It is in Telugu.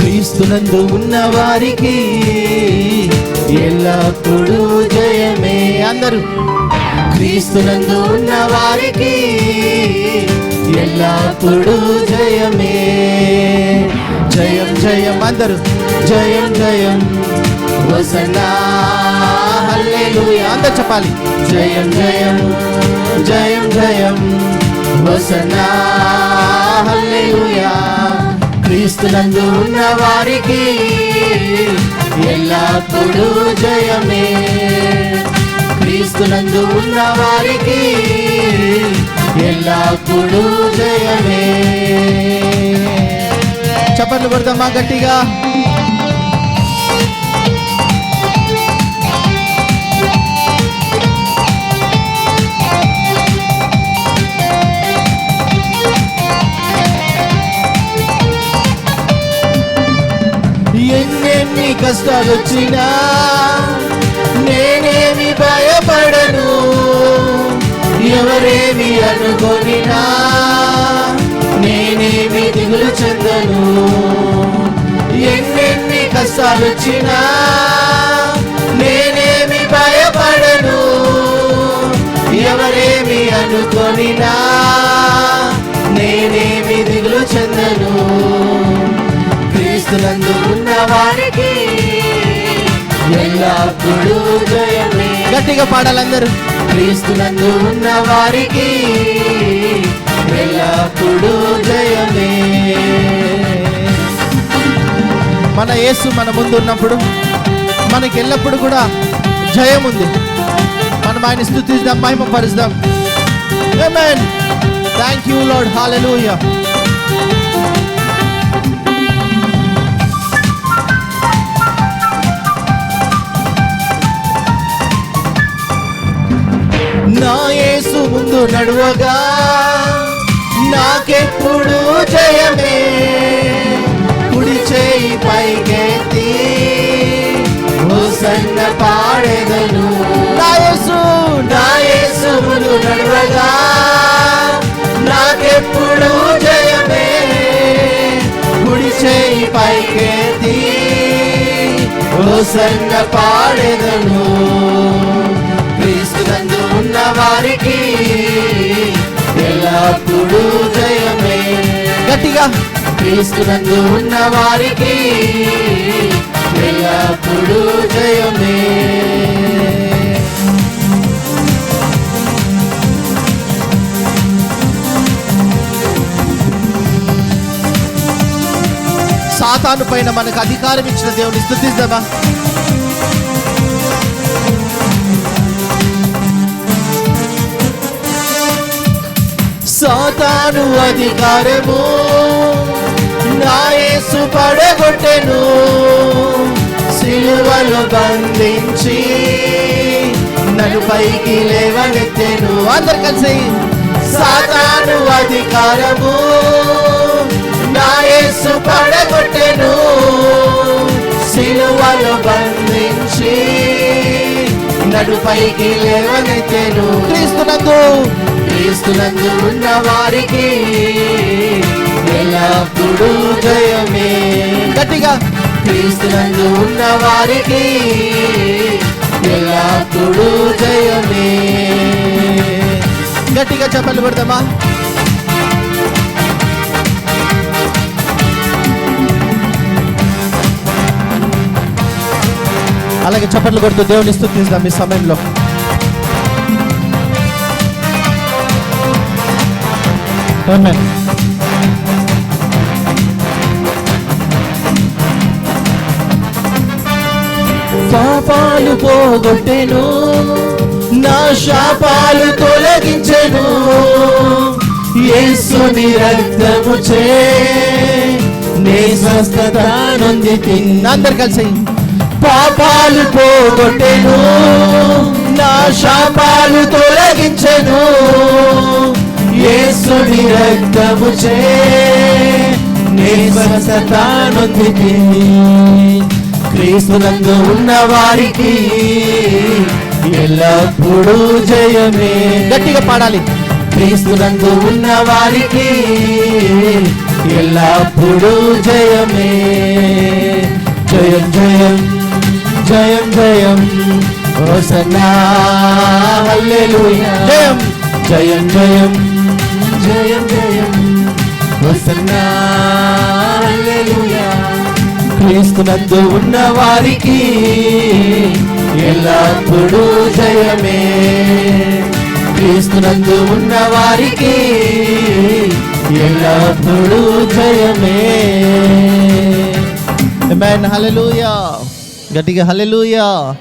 క్రీస్తునందు ఉన్న వారికి ఎల్లప్పుడూ జయమే. అందరూ క్రీస్తునందు ఉన్న వారికి ఎల్లప్పుడూ జయమే. జయం జయం అందరూ జయం జయం హోసన్నా హల్లెలూయా. అందరూ చెప్పాలి జయం జయం జయం జయం హోసన్నా హల్లెలూయా. క్రీస్తునందు ఉన్న వారికి ఎల్లప్పుడూ జయమే. క్రీస్తునందు ఉన్న వారికి ఎల్లప్పుడూ జయమే. చప్పట్లు కొడతామా గట్టిగా? ఎన్నెన్ని కష్టాలు వచ్చినా నేనేమి భయపడను, ఎవరేమి అనుకొనినా నేనేమి దిగులు చెందను. ఎన్నెన్ని కష్టాలు వచ్చినా నేనేమి భయపడను, ఎవరేమి అనుకొనినా నేనేమి దిగులు చెందను. క్రీస్తునందు ఉన్న వారికి ఎల్లప్పుడూ జయమే. గట్టిగా పాడాలందరూ. క్రీస్తునందు ఉన్న వారికి ఎల్లప్పుడూ జయమే. మన యేసు మన ముందు ఉన్నప్పుడు మనకి ఎల్లప్పుడు కూడా జయం ఉంది. మనం ఆయన స్తుతిద్దాం, మహిమపరుద్దాం. ఆమేన్. Thank you Lord. హల్లెలూయా. నా యేసు ముందు నడువగా నాకెప్పుడు జయమే. కుడి చేయి పైకెత్తి హోసన్న పాడెదను. నా యేసు ముందు నడువగా నాకెప్పుడు జయమే. కుడి చేయి పైకెత్తి హోసన్న పాడెదను. క్రీస్తునందు ఉన్న వారికి ఎల్లప్పుడూ జయమే. గట్టిగా క్రీస్తునందు ఉన్న వారికి ఎల్లప్పుడూ జయమే. సాతాను పైన మనకు అధికారం ఇచ్చిన దేవుని స్తుతిద్దామా? సాతాను అధికారము నా యేసు పడగొట్టెను, సిలువలో బంధించి నన్ను పైకి లేవనెత్తెను. అందరు కలిసి సాతాను అధికారము నా యేసు పడగొట్టెను, సిలువలో బంధించి నన్ను పైకి లేవనెత్తెను. క్రీస్తునందు ఉన్న వారికి ఎల్లప్పుడూ జయమే. గట్టిగా క్రీస్తునందు ఉన్న వారికి ఎల్లప్పుడూ జయమే. గట్టిగా చప్పట్లు కొడతామా? అలాగే చప్పట్లు కొడుతూ దేవుని స్తుతిద్దాం ఈ సమయంలో. ఆమేన్. పాపాలు పోగొట్టెను, నా శాపాలు తొలగించెను, యేసుని రక్తముచే నే స్వస్థత నొందితిని. అందరు కలిసి పాపాలు పోగొట్టెను, నా శాపాలు తొలగించెను, యేసుని రక్తముచే నే స్వస్థత నొందితిని. క్రీస్తునందు ఉన్న వారికి ఎల్లప్పుడూ జయమే. గట్టిగా పాడాలి. క్రీస్తునందు ఉన్న వారికి ఎల్లప్పుడూ జయమే. జయం జయం జయం జయం హోసన్నా హల్లెలూయా. జయం జయం జయం జయం జయం హోసన్నా హల్లెలూయా. క్రీస్తునందు ఉన్న వారికి ఎల్లప్పుడూ జయమే. క్రీస్తునందు ఉన్న వారికి ఎల్లప్పుడూ జయమే. ఆమేన్. హల్లెలూయా. గట్టిగా హల్లెలూయా.